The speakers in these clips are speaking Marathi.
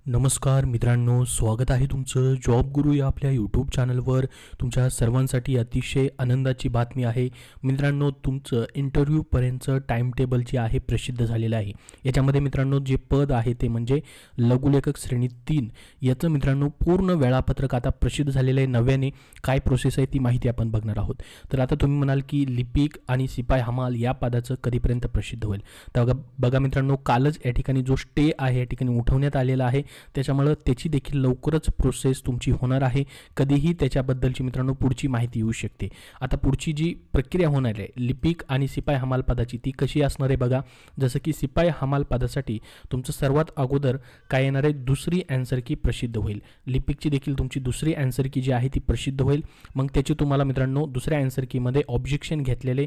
नमस्कार मित्रांनो, स्वागत आहे तुमचं जॉब गुरु या आपल्या यूट्यूब चॅनलवर. तुमच्या सर्वांसाठी अतिशय आनंदाची बातमी आहे मित्रांनो. तुमचं इंटरव्ह्यूपर्यंतचं टाईम टेबल जे आहे प्रसिद्ध झालेलं आहे. याच्यामध्ये मित्रांनो जे पद आहे ते म्हणजे लघुलेखक श्रेणी 3 याचं मित्रांनो पूर्ण वेळापत्रक आता प्रसिद्ध झालेलं आहे. नव्याने काय प्रोसेस आहे ती माहिती आपण बघणार आहोत. तर आता तुम्ही म्हणाल की लिपिक आणि शिपाई हमाल या पदाचं कधीपर्यंत प्रसिद्ध होईल. तर बघा मित्रांनो, कालच या ठिकाणी जो स्टे आहे या ठिकाणी उठवण्यात आलेला आहे. त्याच्यामुळे त्याची देखील लवकरच प्रोसेस तुमची होणार आहे. कधीही त्याच्याबद्दलची मित्रांनो पुढची माहिती येऊ शकते. आता पुढची जी प्रक्रिया होणार आहे लिपिक आणि शिपाई हमाल पदाची ती कशी असणार आहे बघा. जसं की शिपाई हमाल पदासाठी तुमचं सर्वात अगोदर काय येणार आहे, दुसरी आन्सर की प्रसिद्ध होईल. लिपिकची देखील तुमची दुसरी आन्सर की जी आहे ती प्रसिद्ध होईल. मग त्याची तुम्हाला मित्रांनो दुसऱ्या आन्सर कीमध्ये ऑब्जेक्शन घेतलेले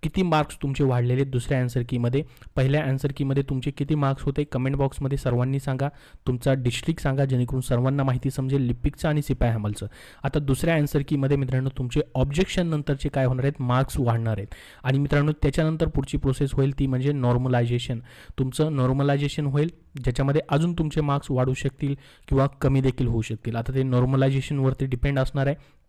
किती मार्क्स तुमचे वाढलेले दुसऱ्या आन्सर कीमध्ये, पहिल्या आन्सर कीमध्ये तुमचे किती मार्क्स होते कमेंट बॉक्समध्ये सर्वांनी सांगा. तुमचा डिस्ट्रिक्ट सांगा जेणेकरून सर्वांना माहिती समजेल लिपिकचं आणि शिपाई हमालचं. आता दुसऱ्या आन्सर कीमध्ये मित्रांनो तुमचे ऑब्जेक्शन नंतरचे काय होणार आहेत, मार्क्स वाढणार आहेत. आणि मित्रांनो त्याच्यानंतर पुढची प्रोसेस होईल ती म्हणजे नॉर्मलायझेशन. तुमचं नॉर्मलायझेशन होईल ज्याच्यामध्ये अजून तुमचे मार्क्स वाढू शकतील किंवा कमी देखील होऊ शकतील. आता ते नॉर्मलायझेशनवरती डिपेंड असणार आहे.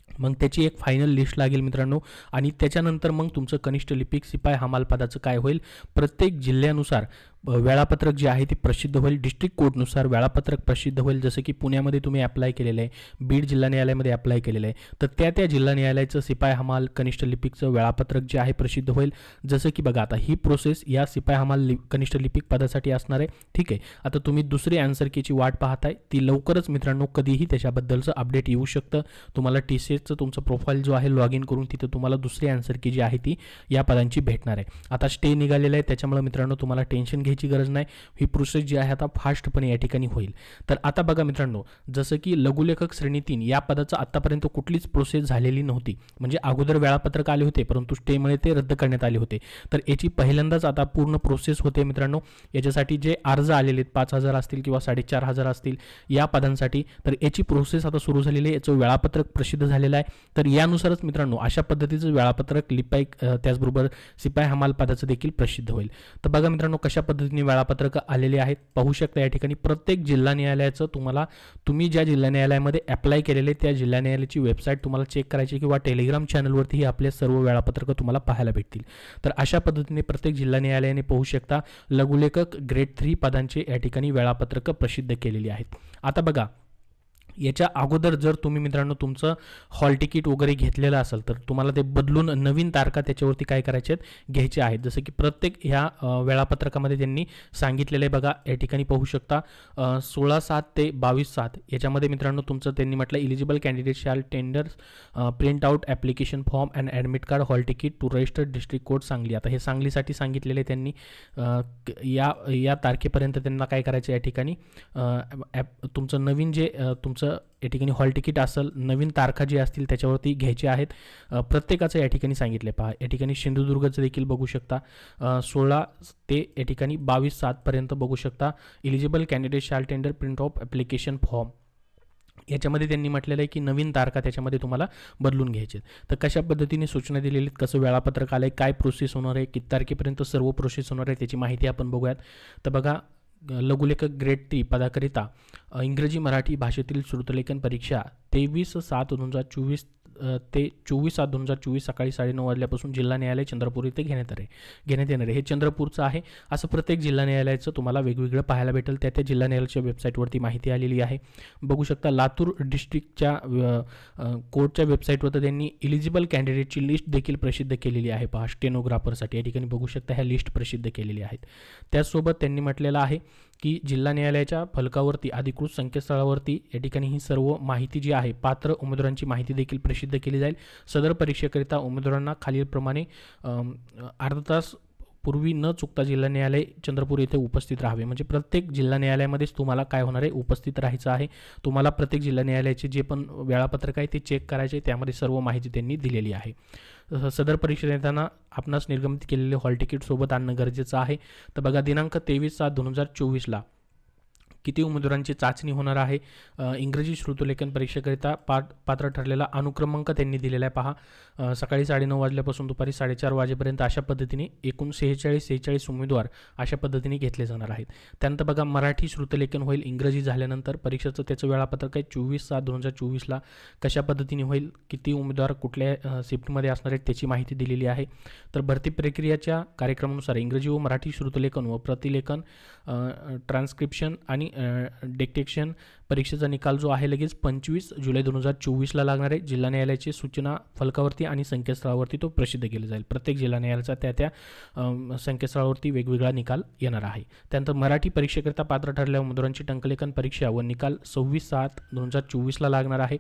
मग त्याची एक फायनल लिस्ट लागेल मित्रांनो. आणि त्याच्यानंतर मग तुमचं कनिष्ठ लिपिक शिपाई हमाल पदाचं काय होईल, प्रत्येक जिल्ह्यानुसार वेळापत्रक जे आहे ते प्रसिद्ध होईल. डिस्ट्रिक्ट कोडनुसार वेळापत्रक प्रसिद्ध होईल. जसं की पुण्यामध्ये तुम्ही अप्लाय केलेलं आहे, बीड जिल्हा न्यायालयामध्ये अप्लाय केलेलं आहे, तर त्या जिल्हा न्यायालयाचं शिपाई हमाल कनिष्ठ लिपिकचं वेळापत्रक जे आहे प्रसिद्ध होईल. जसं की बघा आता ही प्रोसेस या शिपाई हमाल कनिष्ठ लिपिक पदासाठी असणार आहे. ठीक आहे. आता तुम्ही दुसरी आन्सर कीची वाट पाहताय, ती लवकरच मित्रांनो कधीही त्याच्याबद्दलचं अपडेट येऊ शकतं. तुम्हाला TCSचं तुमचं प्रोफाईल जो आहे लॉग इन करून तिथं तुम्हाला दुसरी आन्सर की जी आहे ती या पदांची भेटणार आहे. आता स्टे निघालेला आहे त्याच्यामुळे मित्रांनो तुम्हाला टेन्शन घ्यायची गरज नाही. ही प्रोसेस जी आहे आता फास्टपणे या ठिकाणी होईल. तर आता बघा मित्रांनो, जसं की लघुलेखक श्रेणी 3 या पदाचं आतापर्यंत कुठलीच प्रोसेस झालेली नव्हती. म्हणजे अगोदर वेळापत्रक आले होते परंतु स्टेमुळे ते रद्द करण्यात आले होते. तर याची पहिल्यांदाच आता पूर्ण प्रोसेस होते मित्रांनो. याच्यासाठी जे अर्ज आलेले आहेत 5,000 असतील किंवा 4,500 असतील या पदांसाठी, तर याची प्रोसेस आता सुरू झालेली आहे. याचं वेळापत्रक प्रसिद्ध झालेलं आहे. तर यानुसारच मित्रांनो अशा पद्धतीचं वेळापत्रक लिपिक त्याचबरोबर शिपाई हमाल पदाचं देखील प्रसिद्ध होईल. तर बघा मित्रांनो कशा पद्धतीने वेळापत्रक आलेले आहेत पाहू शकता या ठिकाणी. प्रत्येक जिल्हा न्यायालयाचं तुम्ही ज्या जिल्हा न्यायालयामध्ये अप्लाय केलेले त्या जिल्हा न्यायालयाची वेबसाईट तुम्हाला चेक करायची किंवा टेलिग्राम चॅनलवरती आपले सर्व वेळापत्रक तुम्हाला पाहायला भेटतील. तर अशा पद्धतीने प्रत्येक जिल्हा न्यायालयाने पाहू शकता लघुलेखक ग्रेड 3 पदांचे या ठिकाणी वेळापत्रक प्रसिद्ध केलेली आहेत. आता बघा याच्या अगोदर जर तुम्ही मित्रांनो तुमचं हॉल तिकीट वगैरे घेतलेलं असेल तर तुम्हाला ते बदलून नवीन तारखा त्याच्यावरती काय करायचे आहेत, घ्यायचे आहेत. जसं की प्रत्येक ह्या वेळापत्रकामध्ये त्यांनी सांगितलेलं आहे बघा या ठिकाणी पाहू शकता. 16/7 ते 22/7 याच्यामध्ये मित्रांनो तुमचं त्यांनी म्हटलं eligible candidate shall tender print out application form and admit card hall ticket to registered district court Sangli. आता हे सांगलीसाठी सांगितलेले त्यांनी या तारखेपर्यंत त्यांना काय करायचं या ठिकाणी तुमचं नवीन जे तुमचं या ठिकाणी हॉल तिकीट असेल नवीन तारखा जी असतील त्याच्यावरती घ्यायचे आहेत. प्रत्येकाचं या ठिकाणी सांगितले पहा. या ठिकाणी सिंधुदुर्गचं देखील बघू शकता 16 ते या ठिकाणी 22/7 पर्यंत बघू शकता. Eligible candidate shall tender print of application form याच्यामध्ये त्यांनी म्हटलेलं आहे की नवीन तारखा त्याच्यामध्ये तुम्हाला बदलून घ्यायचे. तर कशा पद्धतीने सूचना दिलेली आहेत, कसं वेळापत्रक आलं आहे, काय प्रोसेस होणार आहे, किती तारखेपर्यंत सर्व प्रोसेस होणार आहे त्याची माहिती आपण बघूयात. तर बघा लघुलेखक ग्रेड 3 पदाकरिता इंग्रजी मराठी भाषेतील श्रुतलेखन परीक्षा 23/7/2024 ते 24/7/2024 सकाळी 9:30 वाजल्यापासून जिल्हा न्यायालय चंद्रपूर इथे घेण्यात येणार आहे. हे चंद्रपूरचं आहे. असं प्रत्येक जिल्हा न्यायालयाचं तुम्हाला वेगवेगळं पाहायला भेटेल. त्या जिल्हा न्यायालयाच्या वेबसाईटवरती माहिती आलेली आहे. बघू शकता लातूर डिस्ट्रिक्टच्या कोर्टच्या वेबसाईटवर त्यांनी इलिजिबल कॅन्डिडेटची लिस्ट देखील प्रसिद्ध केलेली आहे पहा स्टेनोग्राफरसाठी. या ठिकाणी बघू शकता ह्या लिस्ट प्रसिद्ध केलेली आहेत. त्याचसोबत त्यांनी म्हटलेलं आहे की जिल्हा न्यायालयाच्या फलकावरती अधिकृत संकेतस्थळावरती या ठिकाणी ही सर्व माहिती जी आहे पात्र उमेदवारांची माहिती देखील प्रसिद्ध केली जाईल. सदर परीक्षेकरिता उमेदवारांना खालीलप्रमाणे अर्धा तास पूर्वी न चुकता जिल्हा न्यायालय चंद्रपूर येथे उपस्थित राहावे. म्हणजे प्रत्येक जिल्हा न्यायालयामध्येच तुम्हाला काय होणार आहे, उपस्थित राहायचं आहे. तुम्हाला प्रत्येक जिल्हा न्यायालयाचे जे पण वेळापत्रक आहे ते चेक करायचे. त्यामध्ये सर्व माहिती त्यांनी दिलेली आहे. सदर परीक्षा देताना आपणास निर्गमित केलेले हॉल तिकीट सोबत आणणं गरजेचं आहे. तर बघा दिनांक 23/7/2024 किती उमेदवारांची चाचणी होणार आहे, इंग्रजी श्रुतलेखन परीक्षेकरिता पात्र ठरलेला अनुक्रमांक त्यांनी दिलेला आहे पहा. सकाळी 9:30 वाजल्यापासून दुपारी 4:30 वाजेपर्यंत अशा पद्धतीने एकूण 46 उमेदवार अशा पद्धतीने घेतले जाणार आहेत. त्यानंतर बघा मराठी श्रुतलेखन होईल इंग्रजी झाल्यानंतर. परीक्षेचं त्याचं वेळापत्रक आहे 24/7/2024ला कशा पद्धतीने होईल, किती उमेदवार कुठल्या शिफ्टमध्ये असणार आहेत त्याची माहिती दिलेली आहे. तर भरती प्रक्रियेच्या कार्यक्रमानुसार इंग्रजी व मराठी श्रुतलेखन व प्रतिलेखन, ट्रान्स्क्रिप्शन आणि डिक्टेशन परीक्षेचा निकाल जो आहे लगेच 25 जुलै 2024ला लागणार आहे. जिल्हा न्यायालयाची सूचना फलकावरती आणि संकेतस्थळावरती तो प्रसिद्ध केला जाईल. प्रत्येक जिल्हा न्यायालयाचा त्या संकेतस्थळावरती वेगवेगळा निकाल येणार आहे. त्यानंतर मराठी परीक्षेकरिता पात्र ठरलेल्या उमेदवारांची टंकलेखन परीक्षा व निकाल 26/7/2024ला लागणार आहे.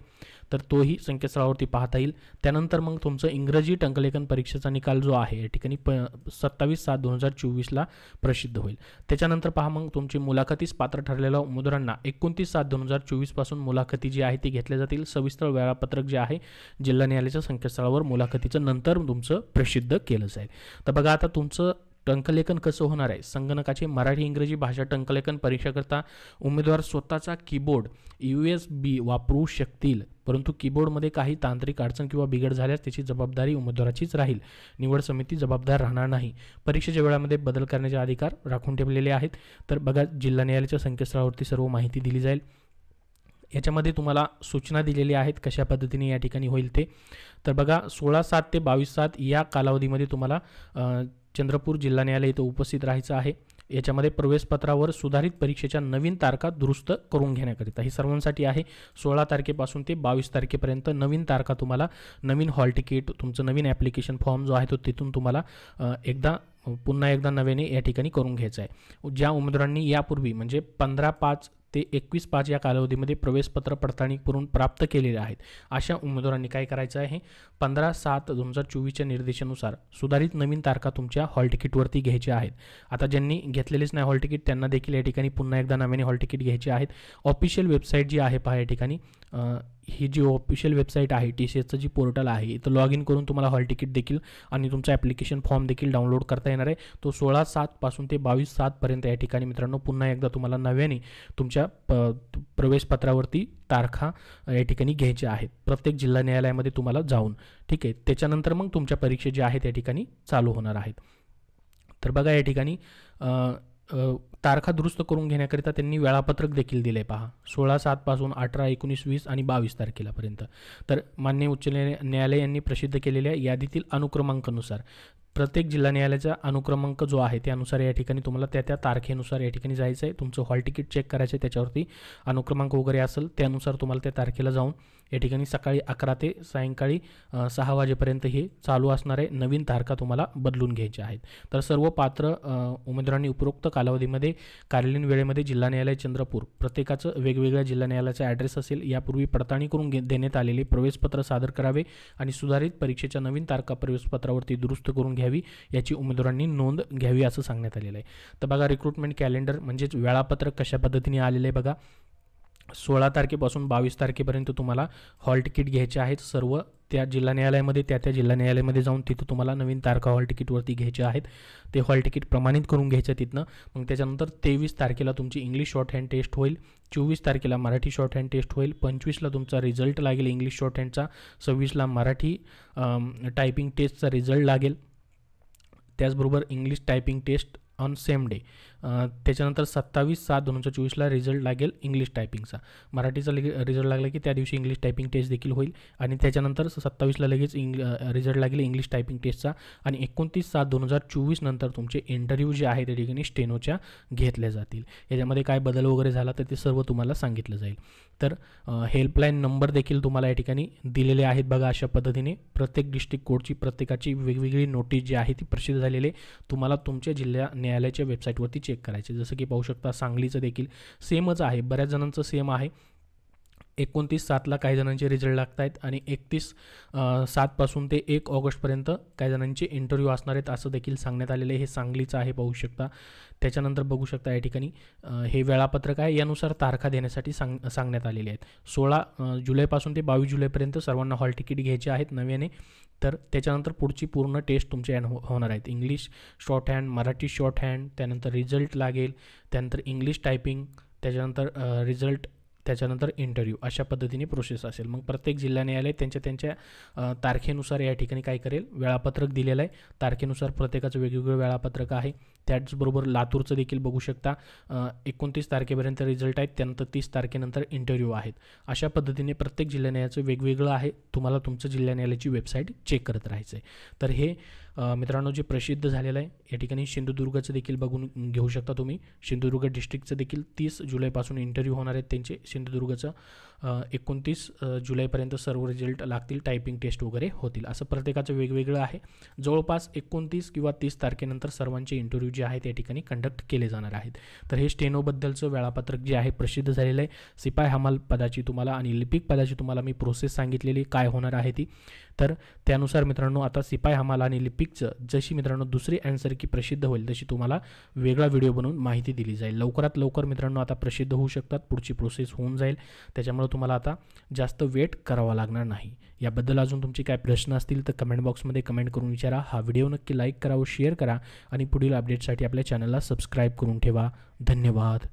तर तोही संकेतस्थळावरती पाहता येईल. त्यानंतर मग तुमचं इंग्रजी टंकलेखन परीक्षेचा निकाल जो आहे या ठिकाणी 27/7/2024ला प्रसिद्ध होईल. त्याच्यानंतर पहा मग तुमची मुलाखतीस पात्र ठरलेल्या उमेदवारांना 29/7/2024 पासून मुलाखती जी आहे ती घेतल्या जातील. सविस्तर वेळापत्रक जे आहे जिल्हा न्यायालयाच्या संकेतस्थळावर मुलाखतीचं नंतर तुमचं प्रसिद्ध केलं जाईल. तर बघा आता तुमचं टंकलेखन कसं होणार आहे. संगणकाचे मराठी इंग्रजी भाषा टंकलेखन परीक्षेकरता उमेदवार स्वतःचा कीबोर्ड USB वापरू शकतील, परंतु कीबोर्डमध्ये काही तांत्रिक अडचण किंवा बिघड झाल्यास त्याची जबाबदारी उमेदवाराचीच राहील. निवड समिती जबाबदार राहणार नाही. परीक्षेच्या वेळामध्ये बदल करण्याचे अधिकार राखून ठेवलेले आहेत. तर बघा जिल्हा न्यायालयाच्या संकेतस्थळावरती सर्व माहिती दिली जाईल. याच्यामध्ये तुम्हाला सूचना दिलेल्या आहेत कशा पद्धतीने या ठिकाणी होईल ते. तर बघा 16/7 ते 22/7 या कालावधीमध्ये तुम्हाला चंद्रपूर जिल्हा न्यायालय इथं उपस्थित राहायचं आहे. याच्यामध्ये प्रवेशपत्रावर सुधारित परीक्षेच्या नवीन तारखा दुरुस्त करून घेण्याकरिता हे सर्वांसाठी आहे. 16 तारखेपासून ते 22 तारखेपर्यंत नवीन तारखा तुम्हाला, नवीन हॉल तिकीट, तुमचं नवीन ॲप्लिकेशन फॉर्म जो आहे तो तिथून तुम्हाला पुन्हा एकदा नव्याने या ठिकाणी करून घ्यायचं आहे. ज्या उमेदवारांनी यापूर्वी म्हणजे 15/5 ते 21/5 या कालावधीमध्ये प्रवेशपत्र पडताळणी करून प्राप्त केलेले आहेत अशा उमेदवारांनी काय करायचं आहे, 15/7/2024च्या निर्देशानुसार सुधारित नवीन तारखा तुमच्या हॉल तिकीटवरती घ्यायच्या आहेत. आता ज्यांनी घेतलेलेच नाही हॉल तिकीट त्यांना देखील या ठिकाणी पुन्हा एकदा नव्याने हॉल तिकीट घ्यायचे आहेत. ऑफिशियल वेबसाईट जी आहे पहा या ठिकाणी, ही जी ऑफिशियल वेबसाईट आहे TCSचं जी पोर्टल आहे इथं लॉग इन करून तुम्हाला हॉल तिकीट देखील आणि तुमचा ॲप्लिकेशन फॉर्म देखील डाउनलोड करता येणार आहे. तो 16/7 पासून ते 22/7 पर्यंत या ठिकाणी मित्रांनो पुन्हा एकदा तुम्हाला नव्याने तुमच्या प्रवेशपत्रावरती तारखा या ठिकाणी घ्यायच्या आहेत प्रत्येक जिल्हा न्यायालयामध्ये तुम्हाला जाऊन. ठीक आहे. त्याच्यानंतर मग तुमच्या परीक्षा ज्या आहेत त्या ठिकाणी चालू होणार आहेत. तर बघा या ठिकाणी तारखा दुरुस्त करून घेण्याकरिता त्यांनी वेळापत्रक देखील दिले पहा. 16/7 पासून 18, 19, 20 आणि 22 तारखेलापर्यंत. तर माननीय उच्च न्यायालय यांनी प्रसिद्ध केलेल्या यादीतील अनुक्रमांकानुसार प्रत्येक जिल्हा न्यायालयाचा अनुक्रमांक जो आहे त्यानुसार या ठिकाणी तुम्हाला त्या तारखेनुसार या ठिकाणी जायचं आहे. तुमचं हॉल तिकीट चेक करायचं आहे, त्याच्यावरती अनुक्रमांक वगैरे असेल त्यानुसार तुम्हाला त्या तारखेला जाऊन या ठिकाणी सकाळी 11 ते सायंकाळी 6 वाजेपर्यंत हे चालू असणार आहे. नवीन तारखा तुम्हाला बदलून घ्यायच्या आहेत. तर सर्व पात्र उमेदवारांनी उपरोक्त कालावधीमध्ये कार्यालयीन वेळेमध्ये जिल्हा न्यायालय चंद्रपूर प्रत्येकाचं वेगवेगळ्या जिल्हा न्यायालयाचा ॲड्रेस असेल यापूर्वी पडताळणी करून देण्यात आलेले प्रवेशपत्र सादर करावे आणि सुधारित परीक्षेच्या नवीन तारखा प्रवेशपत्रावरती दुरुस्त करून घ्यावी याची उमेदवारांनी नोंद घ्यावी असं सांगण्यात आलेलं आहे. तर बघा रिक्रुटमेंट कॅलेंडर म्हणजेच वेळापत्रक कशा पद्धतीने आलेलं आहे बघा. 16 तारखेपासून 22 तारखेपर्यंत तुम्हाला हॉल तिकीट घ्यायचे आहेत. सर्व त्या जिल्हा न्यायालयामध्ये त्या जिल्हा न्यायालयामध्ये जाऊन तिथं तुम्हाला नवीन तारखा हॉल तिकीटवरती घ्यायचे आहेत. ते हॉल तिकीट प्रमाणित करून घ्यायचं तिथनं. मग त्याच्यानंतर 23 तारखेला तुमची इंग्लिश शॉर्ट हँड टेस्ट होईल. 24 तारखेला मराठी शॉर्ट हँड टेस्ट होईल. 25ला तुमचा रिझल्ट लागेल इंग्लिश शॉर्ट हँडचा. 26ला मराठी टायपिंग टेस्टचा रिझल्ट लागेल. त्याचबरोबर English typing test on same day. त्याच्यानंतर 27/7/2024ला रिझल्ट लागेल इंग्लिश टायपिंगचा. मराठीचा रिझल्ट लागला की त्या दिवशी इंग्लिश टायपिंग टेस्ट देखील होईल आणि त्याच्यानंतर 27ला लगेच रिझल्ट लागेल इंग्लिश टायपिंग टेस्टचा आणि 29/7/2024 नंतर तुमचे इंटरव्ह्यू जे आहे त्या ठिकाणी स्टेनोच्या घेतल्या जातील. याच्यामध्ये काय बदल वगैरे झाला तर ते सर्व तुम्हाला सांगितलं जाईल. तर हेल्पलाईन नंबर देखील तुम्हाला या ठिकाणी दिलेले आहेत बघा. अशा पद्धतीने प्रत्येक डिस्ट्रिक्ट कोर्टची प्रत्येकाची वेगवेगळी नोटीस जी आहे ती प्रसिद्ध झालेली आहे. तुम्हाला तुमच्या जिल्हा न्यायालयाच्या वेबसाईटवरती चेक करायचे. जसं की पाहू शकता सांगलीचं देखील सेमच आहे, बऱ्याच जणांचं सेम आहे. 29/7ला काही जणांचे रिझल्ट लागत आहेत आणि 31/7 पासून ते 1 ऑगस्टपर्यंत काही जणांचे इंटरव्ह्यू असणार आहेत असं देखील सांगण्यात आलेलं आहे. हे सांगलीचं आहे पाहू शकता. त्याच्यानंतर बघू शकता या ठिकाणी हे वेळापत्रक आहे, यानुसार तारखा देण्यासाठी सांगण्यात आलेले आहेत. 16 जुलैपासून ते 22 जुलैपर्यंत सर्वांना हॉल तिकीट घ्यायचे आहेत नव्याने. तर त्याच्यानंतर पुढची पूर्ण टेस्ट तुमचे होणार आहेत. English short hand, Marathi short hand, त्यानंतर रिझल्ट लागेल, त्यानंतर इंग्लिश टायपिंग, त्याच्यानंतर रिझल्ट, त्याच्यानंतर इंटरव्ह्यू, अशा पद्धतीने प्रोसेस असेल. मग प्रत्येक जिल्हा न्यायालय त्यांच्या तारखेनुसार या ठिकाणी काय करेल, वेळापत्रक दिलेलं आहे. तारखेनुसार प्रत्येकाचं वेगवेगळं वेळापत्रक आहे. त्याचबरोबर लातूरचं देखील बघू शकता, 29 तारखेपर्यंत रिझल्ट आहेत, त्यानंतर 30 तारखेनंतर इंटरव्ह्यू आहेत. अशा पद्धतीने प्रत्येक जिल्हा न्यायालयाचं वेगवेगळं आहे. तुम्हाला तुमचं जिल्हा न्यायालयाची वेबसाईट चेक करत राहायचं आहे. तर हे मित्रांनो जे प्रसिद्ध झालेलं आहे, या ठिकाणी सिंधुदुर्गचं देखील बघून घेऊ शकता तुम्ही. सिंधुदुर्ग डिस्ट्रिक्टचं देखील 30 जुलैपासून इंटरव्ह्यू होणार आहेत त्यांचे. सिंधुदुर्गचं 29 जुलैपर्यंत सर्व रिझल्ट लागतील, टायपिंग टेस्ट वगैरे होतील. असं प्रत्येकाचं वेगवेगळं आहे. जवळपास 29 किंवा 30 तारखेनंतर सर्वांचे इंटरव्ह्यू जे आहेत या ठिकाणी कंडक्ट केले जाणार आहेत. तर हे स्टेनोबद्दलचं वेळापत्रक जे आहे प्रसिद्ध झालेलं आहे. शिपाई हमाल पदाची तुम्हाला आणि लिपिक पदाची तुम्हाला मी प्रोसेस सांगितलेली काय होणार आहे ती. तर त्यानुसार मित्रांनो आता शिपाई हमाल आणि लिपिकचं जशी मित्रांनो दुसरी ॲन्सर की प्रसिद्ध होईल तशी तुम्हाला वेगळा व्हिडिओ बनवून माहिती दिली जाईल. लवकरात लवकर मित्रांनो आता प्रसिद्ध होऊ शकतात, पुढची प्रोसेस होऊन जाईल. त्याच्यामुळे तुम्हाला आता जास्त वेट करावा लागणार नाही. याबद्दल अजून तुमचे काय प्रश्न असतील तर कमेंट बॉक्समध्ये कमेंट करून विचारा. हा व्हिडिओ नक्की लाईक करा व शेअर करा आणि पुढील अपडेटसाठी आपल्या चॅनलला सबस्क्राईब करून ठेवा. धन्यवाद.